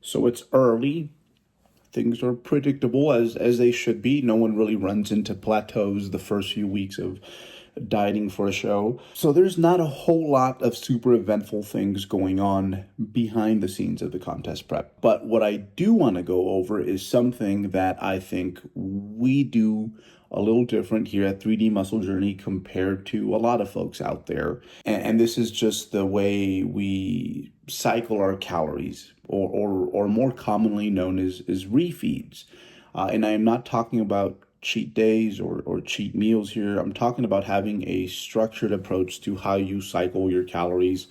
So it's early. Things are predictable as they should be. No one really runs into plateaus the first few weeks of dieting for a show. So there's not a whole lot of super eventful things going on behind the scenes of the contest prep. But what I do want to go over is something that I think we do a little different here at 3D Muscle Journey compared to a lot of folks out there. And this is just the way we cycle our calories, or more commonly known as refeeds. And I am not talking about cheat days or cheat meals here. I'm talking about having a structured approach to how you cycle your calories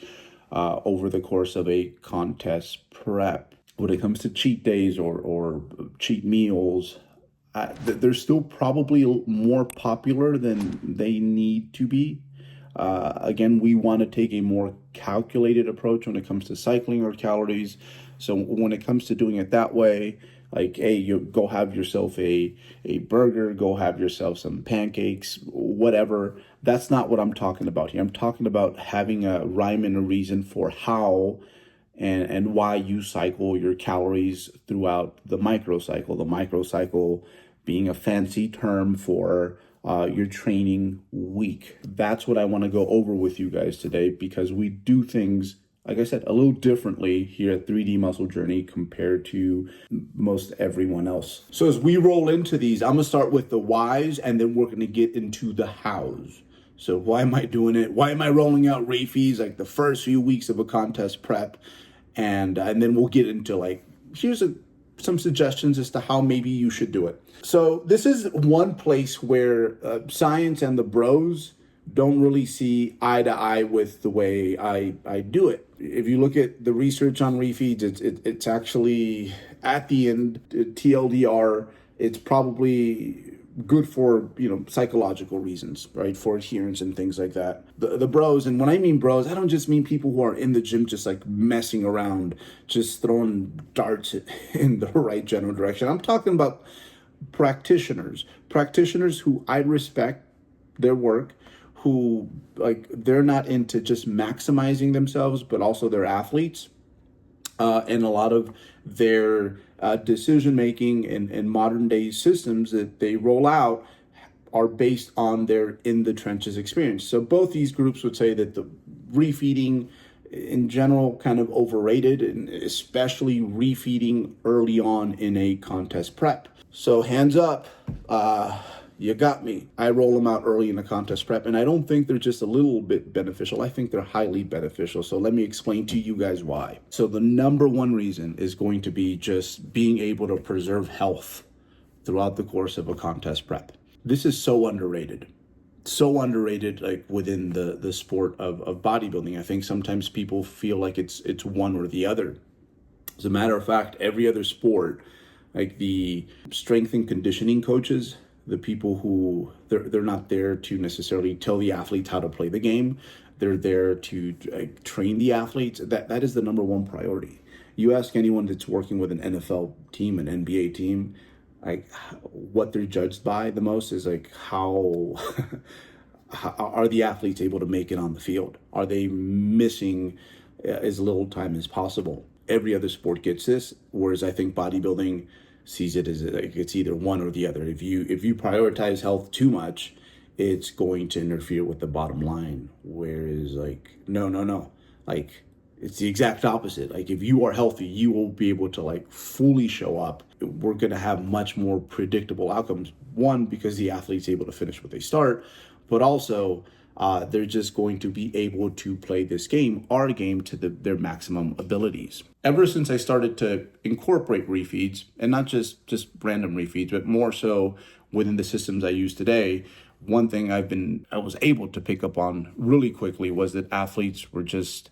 over the course of a contest prep. When it comes to cheat days or cheat meals, they're still probably more popular than they need to be. Again, we want to take a more calculated approach when it comes to cycling our calories. So when it comes to doing it that way, like, hey, you go have yourself a burger, go have yourself some pancakes, whatever. That's not what I'm talking about here. I'm talking about having a rhyme and a reason for how and why you cycle your calories throughout the microcycle. The microcycle being a fancy term for your training week. That's what I want to go over with you guys today, because we do things, like I said, a little differently here at 3D Muscle Journey compared to most everyone else. So as we roll into these, I'm going to start with the whys, and then we're going to get into the hows. So why am I doing it? Why am I rolling out refeeds like the first few weeks of a contest prep? And then we'll get into like, here's some suggestions as to how maybe you should do it. So this is one place where science and the bros don't really see eye to eye with the way I do it. If you look at the research on refeeds, it's actually at the end, TLDR, it's probably good for, psychological reasons, right? For adherence and things like that. The bros, and when I mean bros, I don't just mean people who are in the gym just like messing around, just throwing darts in the right general direction. I'm talking about practitioners who I respect their work, who they're not into just maximizing themselves, but also they're athletes. And a lot of their decision making and modern day systems that they roll out are based on their in the trenches experience. So both these groups would say that the refeeding in general kind of overrated, and especially refeeding early on in a contest prep. So hands up, you got me. I roll them out early in the contest prep, and I don't think they're just a little bit beneficial. I think they're highly beneficial. So let me explain to you guys why. So the number one reason is going to be just being able to preserve health throughout the course of a contest prep. This is so underrated. So underrated, like within the sport of bodybuilding. I think sometimes people feel like it's one or the other. As a matter of fact, every other sport, like the strength and conditioning coaches, the people who they're not there to necessarily tell the athletes how to play the game. They're there to train the athletes. That is the number one priority. You ask anyone that's working with an NFL team, an NBA team, like what they're judged by the most is like how are the athletes able to make it on the field? Are they missing as little time as possible? Every other sport gets this, whereas I think bodybuilding sees it as like it's either one or the other. If you prioritize health too much, it's going to interfere with the bottom line. Whereas no. Like it's the exact opposite. Like if you are healthy, you will be able to like fully show up. We're going to have much more predictable outcomes. One, because the athlete's able to finish what they start, but also they're just going to be able to play this game, our game, to their maximum abilities. Ever since I started to incorporate refeeds, and not just random refeeds, but more so within the systems I use today, one thing I was able to pick up on really quickly was that athletes were just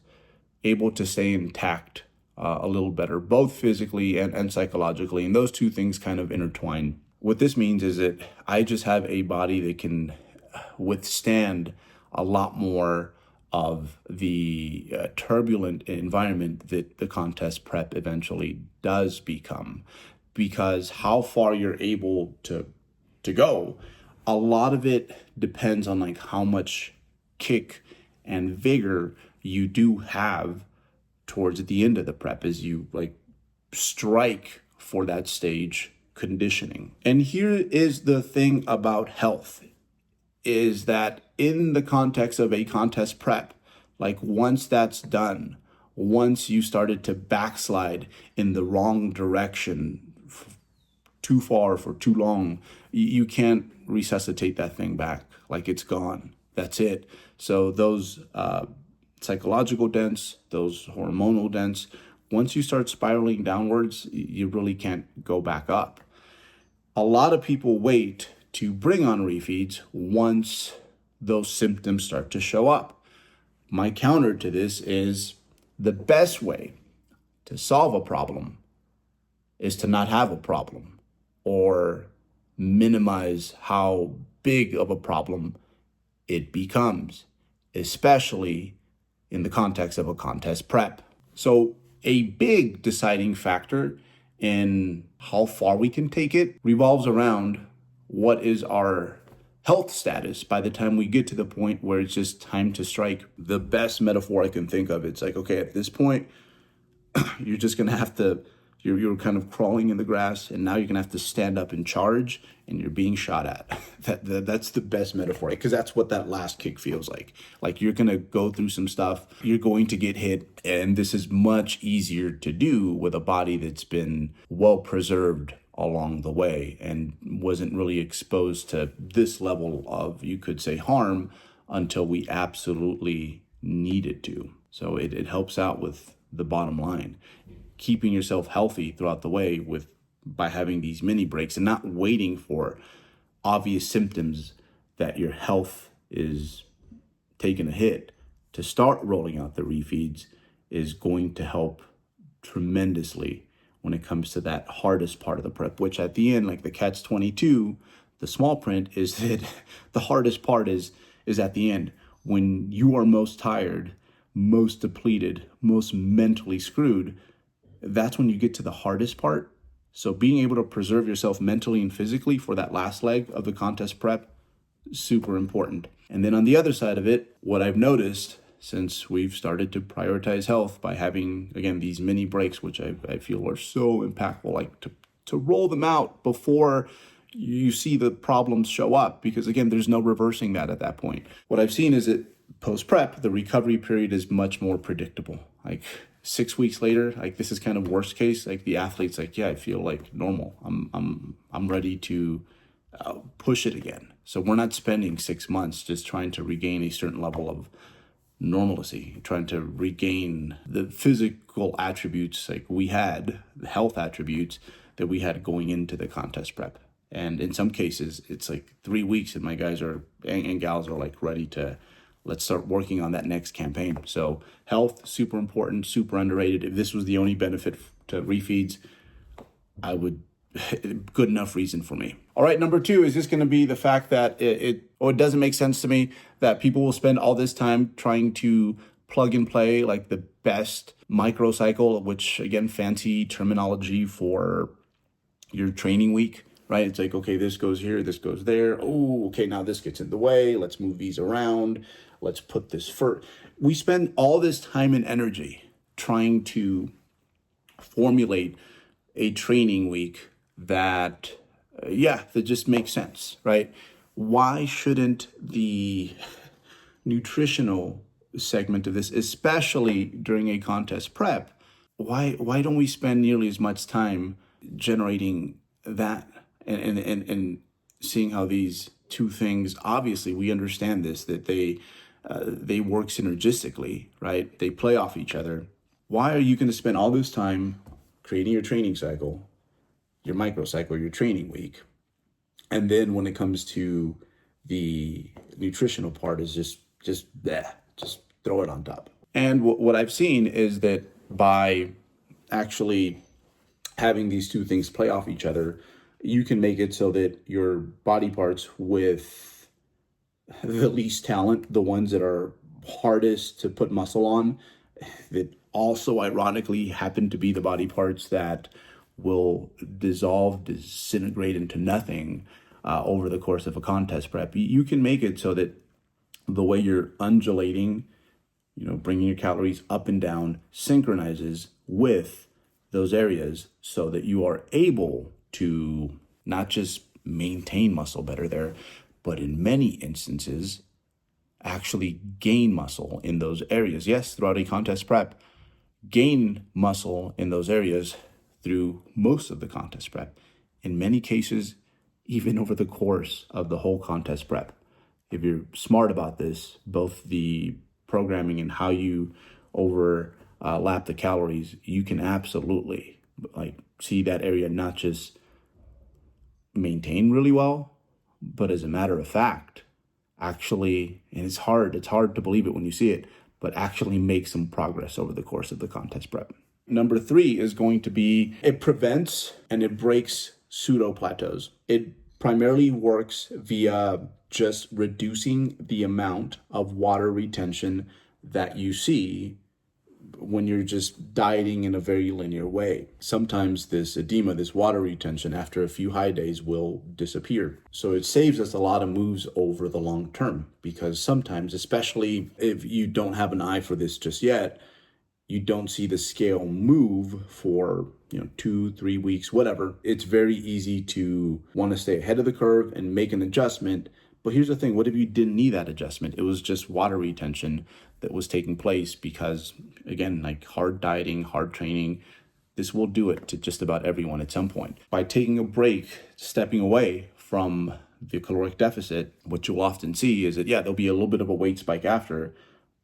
able to stay intact a little better, both physically and psychologically. And those two things kind of intertwine. What this means is that I just have a body that can withstand a lot more of the turbulent environment that the contest prep eventually does become, because how far you're able to go, a lot of it depends on like how much kick and vigor you do have towards the end of the prep as you like strike for that stage conditioning. And here is the thing about health, is that in the context of a contest prep, like once that's done, once you started to backslide in the wrong direction too far for too long, you can't resuscitate that thing back. Like it's gone. That's it. So those psychological dents, those hormonal dents, once you start spiraling downwards, you really can't go back up. A lot of people wait to bring on refeeds once those symptoms start to show up. My counter to this is the best way to solve a problem is to not have a problem, or minimize how big of a problem it becomes, especially in the context of a contest prep. So a big deciding factor in how far we can take it revolves around what is our health status by the time we get to the point where it's just time to strike. The best metaphor I can think of, it's like, okay, at this point, you're just going to have to, you're kind of crawling in the grass, and now you're going to have to stand up and charge, and you're being shot at. That's the best metaphor, because that's what that last kick feels like. Like you're going to go through some stuff, you're going to get hit, and this is much easier to do with a body that's been well preserved along the way and wasn't really exposed to this level of, you could say, harm until we absolutely needed to. So it helps out with the bottom line, keeping yourself healthy throughout the way by having these mini breaks and not waiting for obvious symptoms that your health is taking a hit to start rolling out the refeeds is going to help tremendously when it comes to that hardest part of the prep, which at the end, like the catch-22, the small print is that the hardest part is at the end, when you are most tired, most depleted, most mentally screwed. That's when you get to the hardest part. So being able to preserve yourself mentally and physically for that last leg of the contest prep, super important. And then on the other side of it, what I've noticed since we've started to prioritize health by having, again, these mini breaks, which I feel are so impactful, like to roll them out before you see the problems show up, because again, there's no reversing that at that point. What I've seen is that post-prep, the recovery period is much more predictable. Like 6 weeks later, like this is kind of worst case, like the athlete's like, yeah, I feel like normal. I'm ready to push it again. So we're not spending 6 months just trying to regain a certain level of normalcy, trying to regain the physical attributes like we had, the health attributes that we had going into the contest prep. And in some cases, it's like 3 weeks and my guys are and gals are like ready to, let's start working on that next campaign. So health, super important, super underrated. If this was the only benefit to refeeds, I would, good enough reason for me. All right, number 2 is just going to be the fact that it doesn't make sense to me that people will spend all this time trying to plug and play like the best microcycle, which again, fancy terminology for your training week, right? It's like, okay, this goes here, this goes there. Oh, okay, now this gets in the way. Let's move these around. Let's put this first. We spend all this time and energy trying to formulate a training week that just makes sense, right? Why shouldn't the nutritional segment of this, especially during a contest prep, why don't we spend nearly as much time generating that and seeing how these two things, obviously we understand this, that they work synergistically, right? They play off each other. Why are you going to spend all this time creating your training cycle, your microcycle, your training week, and then when it comes to the nutritional part is just throw it on top? And what I've seen is that by actually having these two things play off each other, you can make it so that your body parts with the least talent, the ones that are hardest to put muscle on, that also ironically happen to be the body parts that will disintegrate into nothing over the course of a contest prep. You can make it so that the way you're undulating, bringing your calories up and down, synchronizes with those areas so that you are able to not just maintain muscle better there, but in many instances, actually gain muscle in those areas. Yes, throughout a contest prep, gain muscle in those areas through most of the contest prep. In many cases, even over the course of the whole contest prep. If you're smart about this, both the programming and how you overlap the calories, you can absolutely see that area not just maintain really well, but as a matter of fact, actually, and it's hard to believe it when you see it, but actually make some progress over the course of the contest prep. Number 3 is going to be, it prevents and it breaks pseudo plateaus. It primarily works via just reducing the amount of water retention that you see when you're just dieting in a very linear way. Sometimes this edema, this water retention, after a few high days will disappear. So it saves us a lot of moves over the long term, because sometimes, especially if you don't have an eye for this just yet, you don't see the scale move for 2-3 weeks, whatever. It's very easy to want to stay ahead of the curve and make an adjustment. But here's the thing, what if you didn't need that adjustment? It was just water retention that was taking place because, again, like hard dieting, hard training, this will do it to just about everyone at some point. By taking a break, stepping away from the caloric deficit, what you'll often see is that, there'll be a little bit of a weight spike after,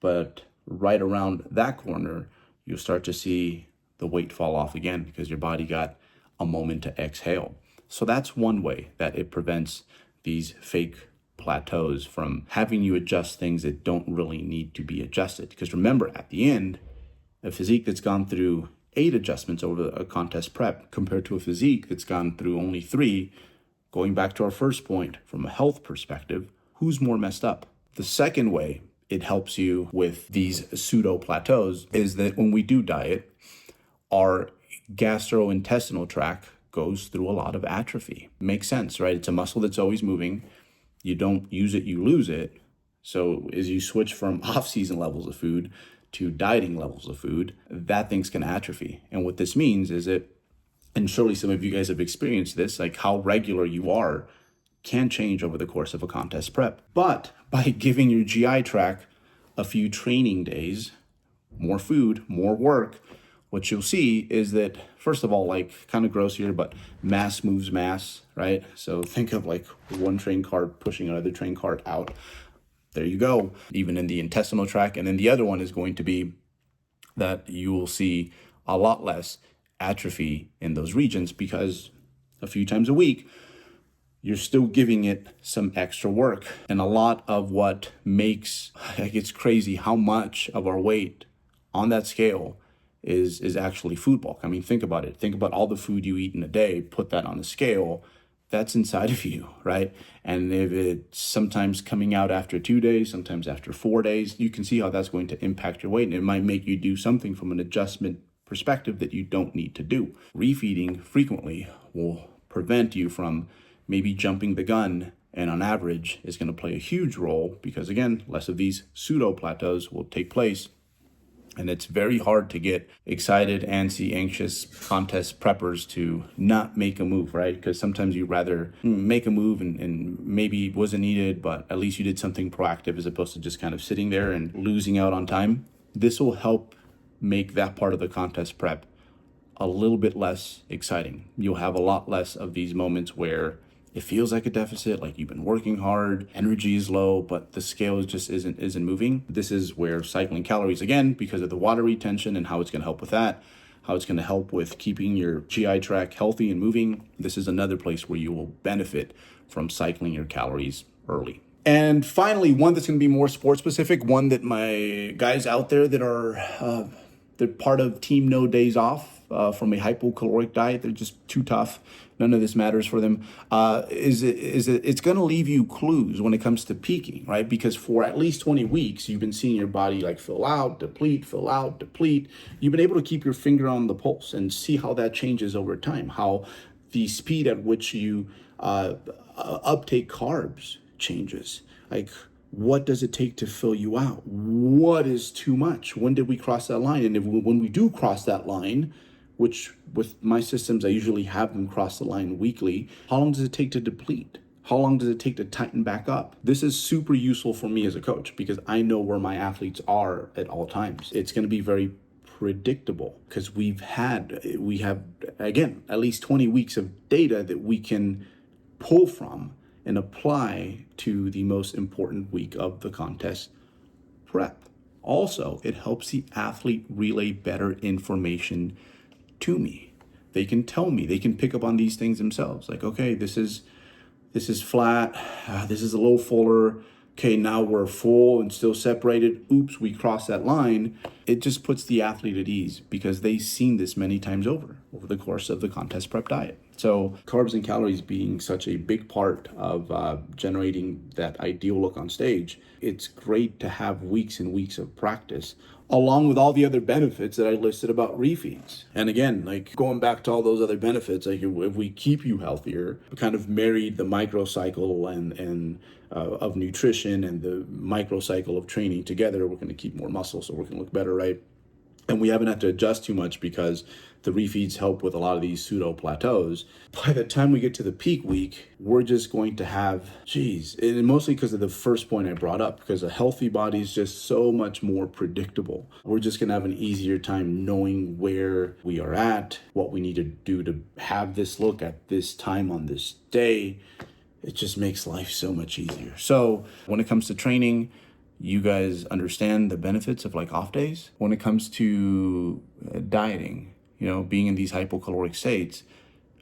but right around that corner, you'll start to see the weight fall off again because your body got a moment to exhale. So that's one way that it prevents these fake plateaus from having you adjust things that don't really need to be adjusted. Because remember, at the end, a physique that's gone through 8 adjustments over a contest prep compared to a physique that's gone through only 3, going back to our first point, from a health perspective, who's more messed up? The second way it helps you with these pseudo plateaus is that when we do diet, our gastrointestinal tract goes through a lot of atrophy. Makes sense, right? It's a muscle that's always moving. You don't use it, you lose it. So as you switch from off-season levels of food to dieting levels of food, that thing's gonna atrophy. And what this means is that, and surely some of you guys have experienced this, like how regular you are can change over the course of a contest prep. But by giving your GI tract a few training days, more food, more work, what you'll see is that, first of all, like kind of gross here, but mass moves mass, right? So think of like one train cart pushing another train cart out. There you go, even in the intestinal tract. And then the other one is going to be that you will see a lot less atrophy in those regions because a few times a week, you're still giving it some extra work. And a lot of what makes, it's crazy how much of our weight on that scale is actually food bulk. I mean, think about it. Think about all the food you eat in a day, put that on the scale, that's inside of you, right? And if it's sometimes coming out after 2 days, sometimes after 4 days, you can see how that's going to impact your weight. And it might make you do something from an adjustment perspective that you don't need to do. Refeeding frequently will prevent you from maybe jumping the gun, and on average is going to play a huge role because, again, less of these pseudo plateaus will take place. And it's very hard to get excited, antsy, anxious contest preppers to not make a move, right? Because sometimes you rather make a move and maybe it wasn't needed, but at least you did something proactive as opposed to just kind of sitting there and losing out on time. This will help make that part of the contest prep a little bit less exciting. You'll have a lot less of these moments where it feels like a deficit, like you've been working hard, energy is low, but the scale just isn't moving. This is where cycling calories, again, because of the water retention and how it's gonna help with that, how it's gonna help with keeping your GI tract healthy and moving. This is another place where you will benefit from cycling your calories early. And finally, one that's gonna be more sports specific, one that my guys out there that are they're part of Team No Days Off from a hypocaloric diet, they're just too tough. None of this matters for them. It's going to leave you clues when it comes to peaking, right? Because for at least 20 weeks, you've been seeing your body like fill out, deplete, fill out, deplete. You've been able to keep your finger on the pulse and see how that changes over time, how the speed at which you uptake carbs changes. Like, what does it take to fill you out? What is too much? When did we cross that line? And when we do cross that line, which with my systems, I usually have them cross the line weekly, how long does it take to deplete? How long does it take to tighten back up? This is super useful for me as a coach because I know where my athletes are at all times. It's going to be very predictable because we have, again, at least 20 weeks of data that we can pull from and apply to the most important week of the contest prep. Also, it helps the athlete relay better information to me. They can tell me, they can pick up on these things themselves. Like, okay, this is flat, this is a little fuller. Okay, now we're full and still separated. Oops, we crossed that line. It just puts the athlete at ease because they've seen this many times over the course of the contest prep diet. So carbs and calories being such a big part of generating that ideal look on stage, it's great to have weeks and weeks of practice along with all the other benefits that I listed about refeeds. And again, like going back to all those other benefits, like if we keep you healthier, we kind of married the microcycle and of nutrition and the microcycle of training together, we're going to keep more muscle, so we're going to look better, right? And we haven't had to adjust too much because the refeeds help with a lot of these pseudo plateaus. By the time we get to the peak week, we're just going to have, and mostly because of the first point I brought up, because a healthy body is just so much more predictable. We're just going to have an easier time knowing where we are at, what we need to do to have this look at this time on this day. It just makes life so much easier. So when it comes to training, you guys understand the benefits of like off days. When it comes to dieting, being in these hypocaloric states,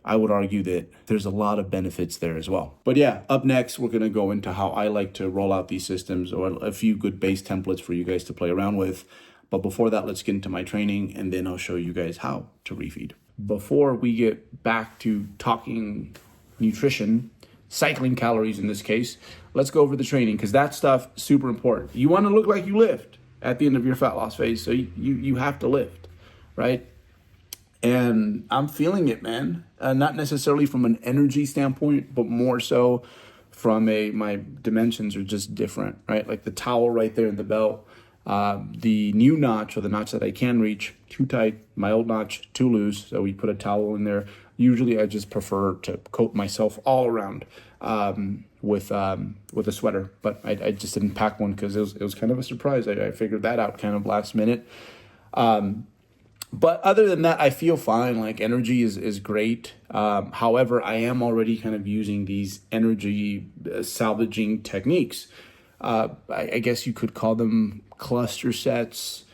I would argue that there's a lot of benefits there as well. But yeah, up next, we're going to go into how I like to roll out these systems or a few good base templates for you guys to play around with. But before that, let's get into my training and then I'll show you guys how to refeed. Before we get back to talking nutrition, cycling calories in this case, let's go over the training because that stuff super important. You want to look like you lift at the end of your fat loss phase, so you have to lift, right? And I'm feeling it, man. Not necessarily from an energy standpoint, but more so from my dimensions are just different, right? Like the towel right there in the belt, the new notch or the notch that I can reach, too tight, my old notch too loose, so we put a towel in there. Usually I just prefer to coat myself all around with a sweater, but I just didn't pack one because it was kind of a surprise. I figured that out kind of last minute. But other than that, I feel fine. Like energy is great. However, I am already kind of using these energy salvaging techniques. I guess you could call them cluster sets.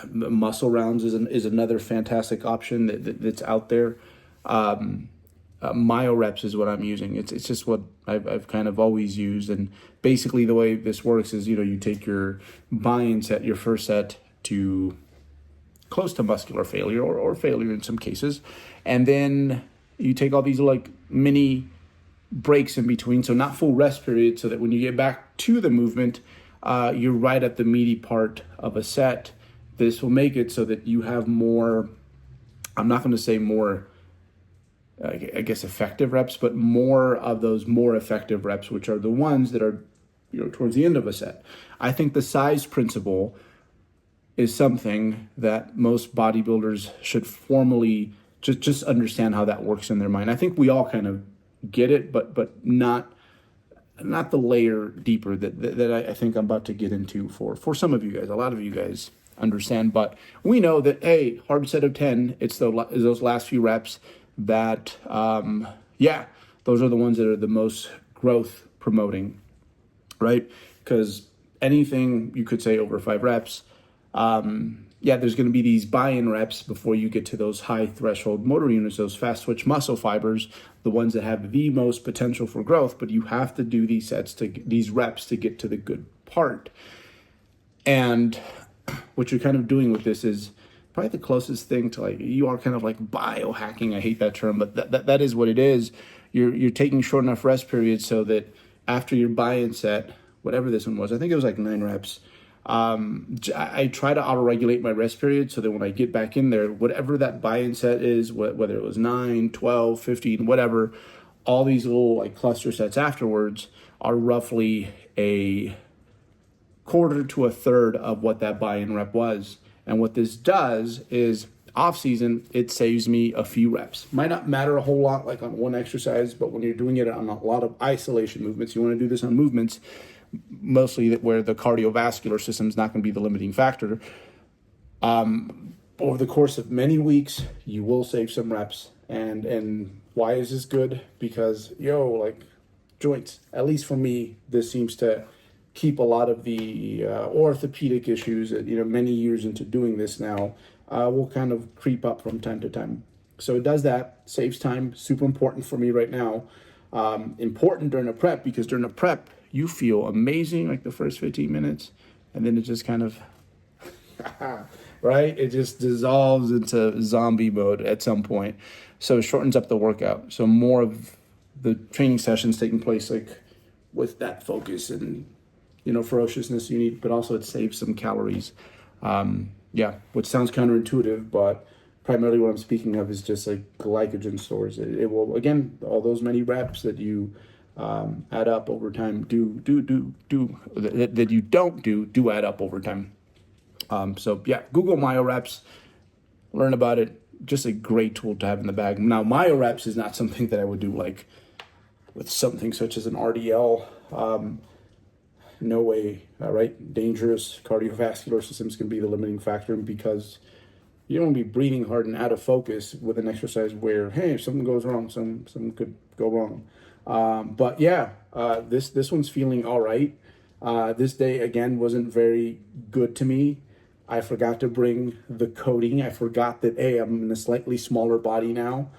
Muscle rounds is another fantastic option that's out there. Myo reps is what I'm using. It's just what I've kind of always used. And basically the way this works is, you take your buy-in set, your first set to close to muscular failure or failure in some cases. And then you take all these like mini breaks in between. So not full rest period, so that when you get back to the movement, you're right at the meaty part of a set. This will make it so that you have more, I'm not going to say more, I guess effective reps, but more of those more effective reps, which are the ones that are, towards the end of a set. I think the size principle is something that most bodybuilders should formally just understand how that works in their mind. I think we all kind of get it, but not the layer deeper that I think I'm about to get into for some of you guys. A lot of you guys understand, but we know that, hey, hard set of 10, it's those last few reps that, those are the ones that are the most growth promoting, right? Because anything you could say over 5 reps, there's going to be these buy-in reps before you get to those high threshold motor units, those fast twitch muscle fibers, the ones that have the most potential for growth, but you have to do these reps to get to the good part. And what you're kind of doing with this is probably the closest thing to you are kind of like biohacking. I hate that term, but that is what it is. You're taking short enough rest periods so that after your buy-in set, whatever this one was, I think it was like 9 reps, I try to auto-regulate my rest period so that when I get back in there, whatever that buy-in set is, whether it was 9, 12, 15, whatever, all these little cluster sets afterwards are roughly a quarter to a third of what that buy-in rep was. And what this does is off season, it saves me a few reps. Might not matter a whole lot like on one exercise, but when you're doing it on a lot of isolation movements, you want to do this on movements mostly where the cardiovascular system is not going to be the limiting factor. Over the course of many weeks, you will save some reps. And why is this good? Because, like joints, at least for me, this seems to keep a lot of the orthopedic issues, many years into doing this now, will kind of creep up from time to time. So it does that, saves time, super important for me right now. Important during a prep, because during a prep, you feel amazing like the first 15 minutes, and then it just kind of, right? It just dissolves into zombie mode at some point. So it shortens up the workout. So more of the training sessions taking place like with that focus and, ferociousness you need, but also it saves some calories. Which sounds counterintuitive, but primarily what I'm speaking of is just like glycogen stores. It will, again, all those many reps that you add up over time that you don't do add up over time. Google MyoReps, learn about it. Just a great tool to have in the bag. Now, MyoReps is not something that I would do like with something such as an RDL. No way, right? Dangerous cardiovascular systems can be the limiting factor, because you don't want to be breathing hard and out of focus with an exercise where, hey, if something goes wrong, something could go wrong. This one's feeling all right. This day, again, wasn't very good to me. I forgot to bring the coating. I forgot that, I'm in a slightly smaller body now.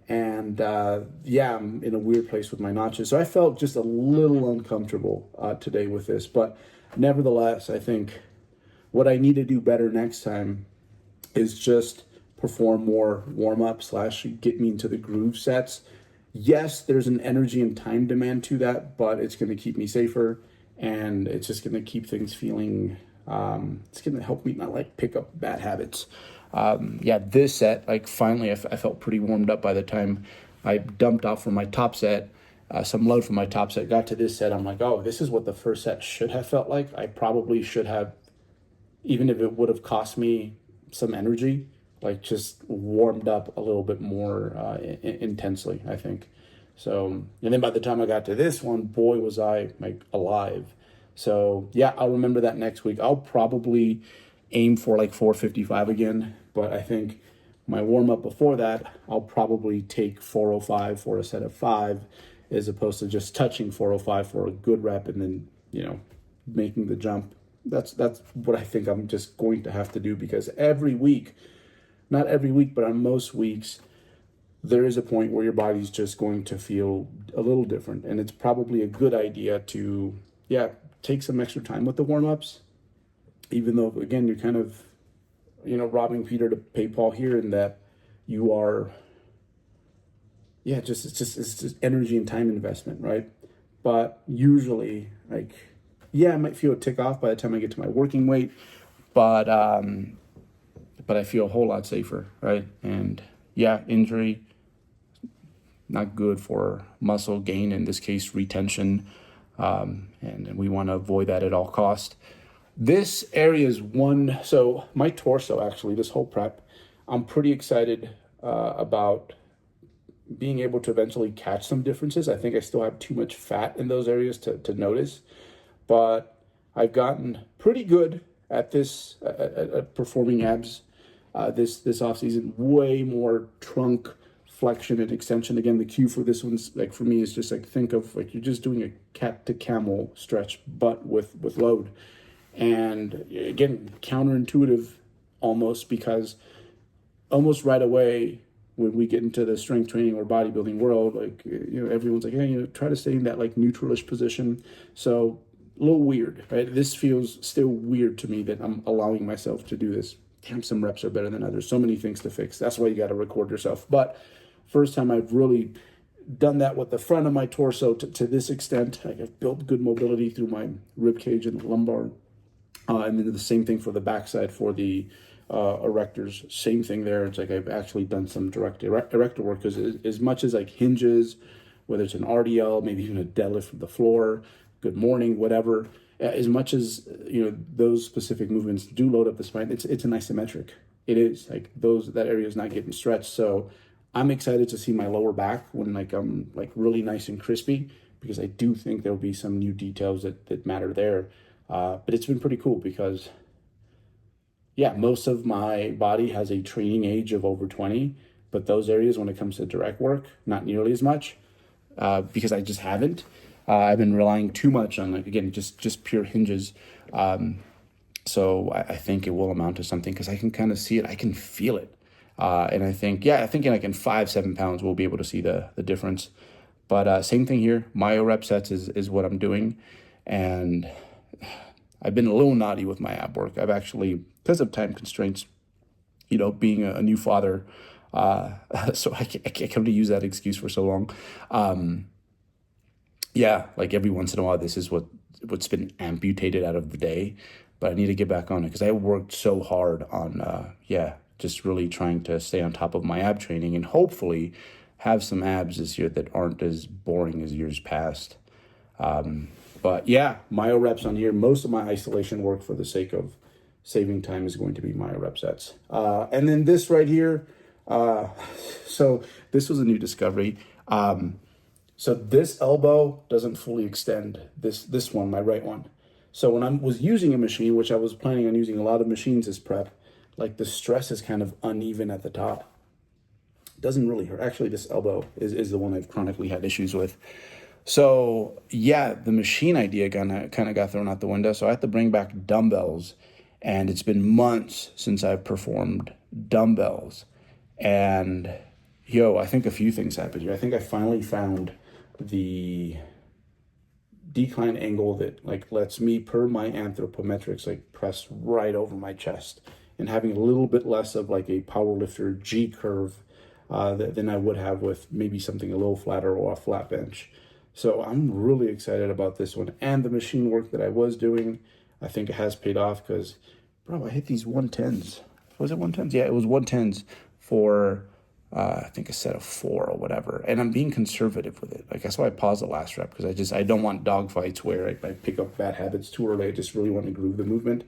And I'm in a weird place with my notches. So I felt just a little uncomfortable today with this. But nevertheless, I think what I need to do better next time is just perform more warm-up / get me into the groove sets. Yes, there's an energy and time demand to that, but it's going to keep me safer, and it's just going to keep things feeling, it's going to help me not pick up bad habits. This set, finally I felt pretty warmed up by the time I dumped off from my top set, some load from my top set, got to this set. I'm like, oh, this is what the first set should have felt like. I probably should have, even if it would have cost me some energy, just warmed up a little bit more intensely, I think. So, and then by the time I got to this one, boy, was I alive. So I'll remember that next week. I'll probably aim for 455 again, but I think my warm-up before that, I'll probably take 405 for a set of 5, as opposed to just touching 405 for a good rep and then, making the jump. That's what I think I'm just going to have to do, because every week, not every week, but on most weeks, there is a point where your body's just going to feel a little different. And it's probably a good idea to, take some extra time with the warm-ups, even though, again, you're kind of, robbing Peter to pay Paul here, in that you are, it's just energy and time investment, right? But usually, I might feel a tick off by the time I get to my working weight, but I feel a whole lot safer, right? And injury, not good for muscle gain, in this case, retention, and we want to avoid that at all cost. This area is one, so my torso, actually, this whole prep, I'm pretty excited about being able to eventually catch some differences. I think I still have too much fat in those areas to notice, but I've gotten pretty good at this, at performing abs this off season. Way more trunk flexion and extension. Again, the cue for this one's for me is just think of you're just doing a cat to camel stretch, but with load. And again, counterintuitive almost, because almost right away when we get into the strength training or bodybuilding world, everyone's hey, try to stay in that neutralish position. So a little weird, right? This feels still weird to me that I'm allowing myself to do this. Damn, some reps are better than others. So many things to fix. That's why you got to record yourself. But first time I've really done that with the front of my torso to this extent. I've built good mobility through my rib cage and lumbar. And then the same thing for the backside for the erectors. Same thing there. It's I've actually done some direct erector work, because as much as hinges, whether it's an RDL, maybe even a deadlift from the floor, good morning, whatever, as much as, those specific movements do load up the spine, it's an isometric. It is like that area is not getting stretched. So I'm excited to see my lower back when I'm really nice and crispy, because I do think there'll be some new details that matter there. But it's been pretty cool because, yeah, most of my body has a training age of over 20, but those areas when it comes to direct work, not nearly as much, because I just haven't. I've been relying too much on, again, just pure hinges. So I think it will amount to something, because I can kind of see it. I can feel it. And I think in 5-7 pounds, we'll be able to see the difference. But same thing here. Myo rep sets is what I'm doing. And I've been a little naughty with my ab work. I've actually, because of time constraints, being a new father, so I can't come to use that excuse for so long. Yeah, every once in a while, this is what's been amputated out of the day. But I need to get back on it, because I worked so hard on, just really trying to stay on top of my ab training and hopefully have some abs this year that aren't as boring as years past. But yeah, myo reps on here. Most of my isolation work, for the sake of saving time, is going to be myo rep sets. And then this right here. So this was a new discovery. So this elbow doesn't fully extend. This one, my right one. So when I was using a machine, which I was planning on using a lot of machines as prep, the stress is kind of uneven at the top. It doesn't really hurt. Actually, this elbow is the one I've chronically had issues with. So yeah, the machine idea kind of got thrown out the window. So I had to bring back dumbbells, and it's been months since I've performed dumbbells. And I think a few things happened here. I think I finally found the decline angle that lets me, per my anthropometrics, press right over my chest, and having a little bit less of a powerlifter G curve than I would have with maybe something a little flatter or a flat bench. So I'm really excited about this one, and the machine work that I was doing, I think it has paid off, because, bro, I hit these 110s. Was it 110s? Yeah, it was 110s for, I think, a set of 4 or whatever. And I'm being conservative with it. That's why I paused the last rep, because I don't want dog fights where I pick up bad habits too early. I just really want to groove the movement.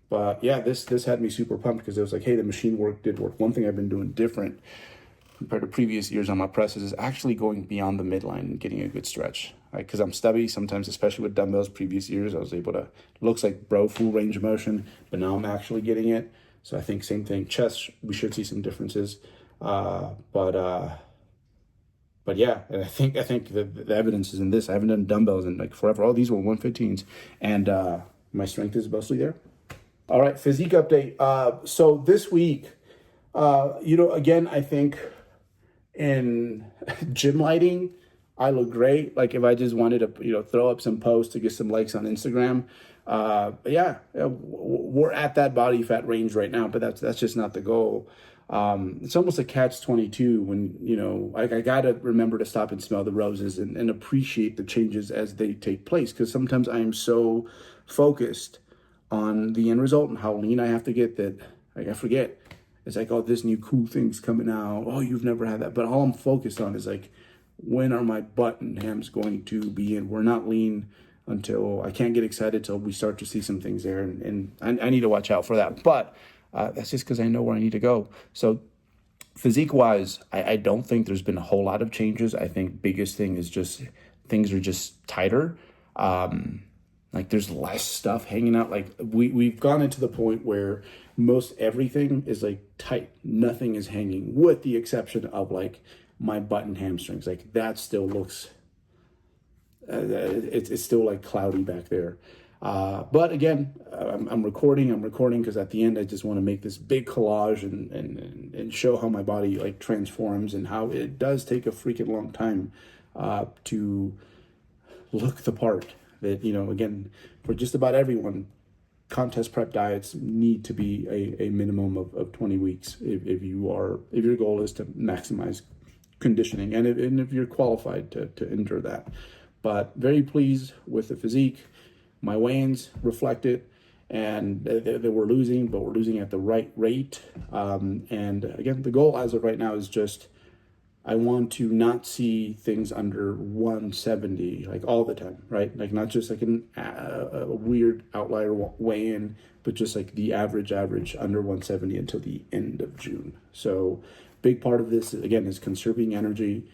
But yeah, this had me super pumped, because it was hey, the machine work did work. One thing I've been doing different compared to previous years on my presses is actually going beyond the midline and getting a good stretch. Because I'm stubby sometimes, especially with dumbbells. Previous years, I was able to, looks like full range of motion, but now I'm actually getting it. So I think same thing. Chest, we should see some differences. But yeah, and I think the evidence is in this. I haven't done dumbbells in forever. All these were 115s, and my strength is mostly there. All right, physique update. So this week, again, I think in gym lighting, I look great. If I just wanted to, throw up some posts to get some likes on Instagram, we're at that body fat range right now, but that's just not the goal. It's almost a catch-22 when, I got to remember to stop and smell the roses and appreciate the changes as they take place. Because sometimes I am so focused on the end result and how lean I have to get that I forget. It's oh, this new cool thing's coming out. Oh, you've never had that. But all I'm focused on is when are my butt and hams going to be in? We're not lean until, I can't get excited till we start to see some things there. And I need to watch out for that. But that's just because I know where I need to go. So physique-wise, I don't think there's been a whole lot of changes. I think biggest thing is just things are just tighter. There's less stuff hanging out. We've gone into the point where most everything is tight. Nothing is hanging, with the exception of my butt and hamstrings. That still looks, it's still cloudy back there. But again, I'm recording because at the end, I just want to make this big collage and show how my body transforms, and how it does take a freaking long time to look the part. That, again, for just about everyone, contest prep diets need to be a minimum of 20 weeks if your goal is to maximize conditioning, and if you're qualified to endure that. But very pleased with the physique. My weigh-ins reflect it, and that we're losing, but we're losing at the right rate. And again, the goal as of right now is just I want to not see things under 170 like all the time, right? Like not just like a weird outlier weigh-in, but just like the average under 170 until the end of June. So big part of this again is conserving energy,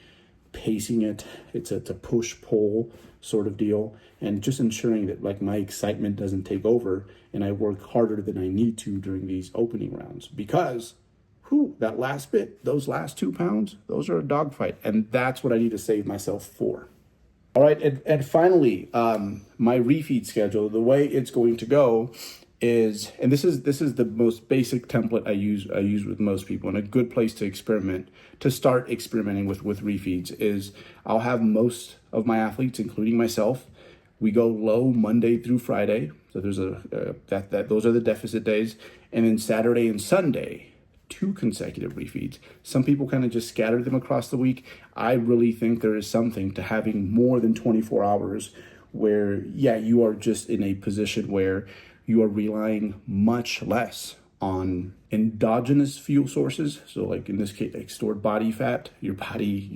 pacing it. It's a push-pull sort of deal, and just ensuring that like my excitement doesn't take over and I work harder than I need to during these opening rounds, because that last bit, those last 2 pounds, those are a dogfight, and that's what I need to save myself for. All right, and finally, my refeed schedule, the way it's going to go is, and this is the most basic template I use with most people, and a good place to start experimenting with refeeds is I'll have most of my athletes, including myself, we go low Monday through Friday, so there's those are the deficit days, and then Saturday and Sunday, 2 consecutive refeeds. Some people kind of just scatter them across the week. I really think there is something to having more than 24 hours where, you are just in a position where you are relying much less on endogenous fuel sources. So like in this case, like stored body fat, your body,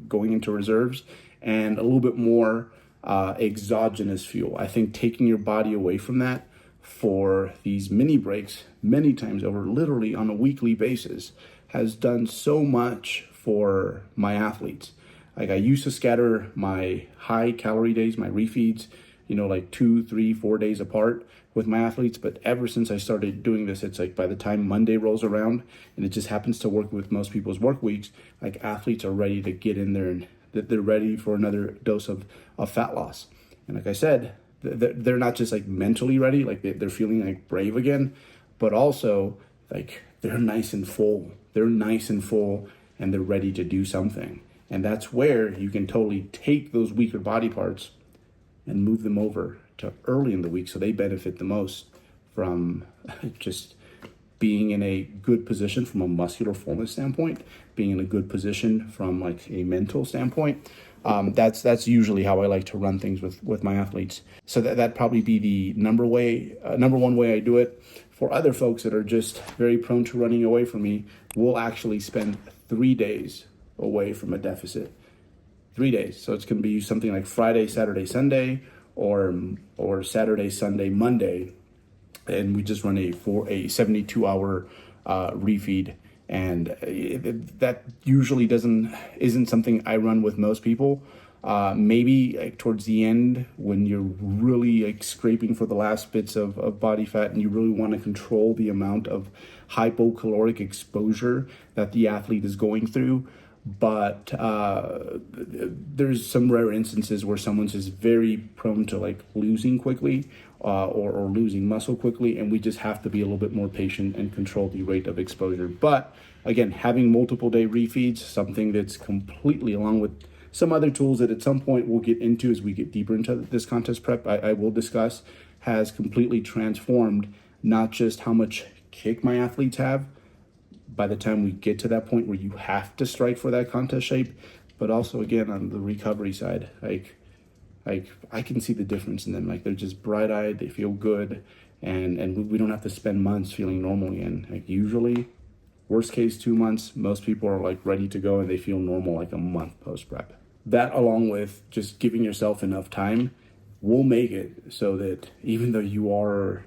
going into reserves, and a little bit more exogenous fuel. I think taking your body away from that for these mini breaks many times over, literally on a weekly basis, has done so much for my athletes. Like I used to scatter my high calorie days, my refeeds, like 2, 3, 4 days apart with my athletes. But ever since I started doing this, it's like by the time Monday rolls around, and it just happens to work with most people's work weeks, like athletes are ready to get in there and that they're ready for another dose of fat loss. And like I said, they're not just like mentally ready, like they're feeling like brave again, but also like they're nice and full. And they're ready to do something. And that's where you can totally take those weaker body parts and move them over to early in the week so they benefit the most from just being in a good position from a muscular fullness standpoint, being in a good position from like a mental standpoint. That's usually how I like to run things with my athletes. So that'd probably be the number one way I do it. For other folks that are just very prone to running away from me, we'll actually spend 3 days away from a deficit. 3 days. So it's going to be something like Friday, Saturday, Sunday, or Saturday, Sunday, Monday, and we just run a 72-hour refeed. And that usually isn't something I run with most people. Maybe like towards the end when you're really like scraping for the last bits of body fat and you really want to control the amount of hypocaloric exposure that the athlete is going through. But there's some rare instances where someone's just very prone to like losing quickly or losing muscle quickly, and we just have to be a little bit more patient and control the rate of exposure. But again, having multiple day refeeds, something that's completely, along with some other tools that at some point we'll get into as we get deeper into this contest prep, I will discuss, has completely transformed not just how much kick my athletes have by the time we get to that point where you have to strike for that contest shape, but also again on the recovery side, like I can see the difference in them. Like they're just bright-eyed, they feel good, and we don't have to spend months feeling normal again. Like usually, worst case 2 months, most people are like ready to go and they feel normal like a month post-prep. That, along with just giving yourself enough time, will make it so that even though you are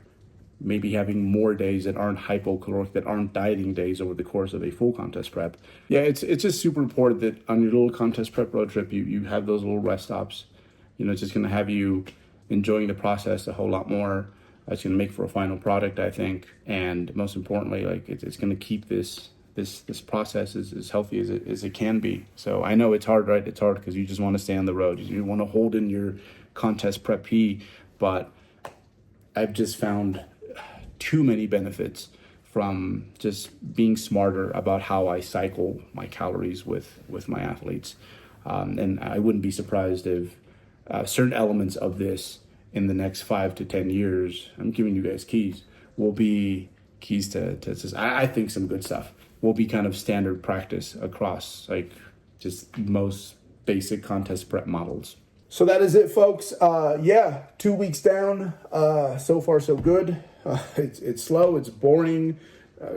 maybe having more days that aren't hypocaloric, that aren't dieting days over the course of a full contest prep, it's just super important that on your little contest prep road trip, you have those little rest stops. It's just going to have you enjoying the process a whole lot more. It's going to make for a final product, I think. And most importantly, like it's going to keep this process as healthy as it can be. So I know it's hard, right? It's hard because you just want to stay on the road. You want to hold in your contest prep P, but I've just found too many benefits from just being smarter about how I cycle my calories with my athletes. And I wouldn't be surprised if certain elements of this in the next 5 to 10 years, I'm giving you guys keys, will be keys to I think some good stuff will be kind of standard practice across like just most basic contest prep models. So that is it, folks. 2 weeks down. So far, so good. It's slow. It's boring.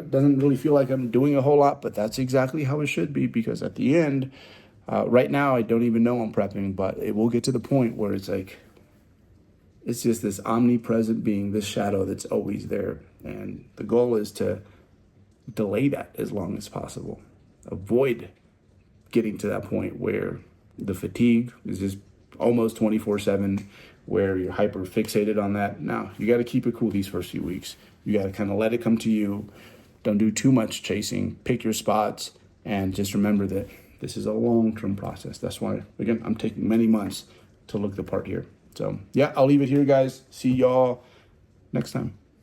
Doesn't really feel like I'm doing a whole lot, but that's exactly how it should be, because at the end, right now, I don't even know I'm prepping, but it will get to the point where it's like, it's just this omnipresent being, this shadow that's always there. And the goal is to delay that as long as possible. Avoid getting to that point where the fatigue is just almost 24/7, where you're hyper fixated on that. Now, you got to keep it cool these first few weeks. You got to kind of let it come to you. Don't do too much chasing. Pick your spots, and just remember that this is a long-term process. That's why, again, I'm taking many months to look the part here. So, yeah, I'll leave it here, guys. See y'all next time.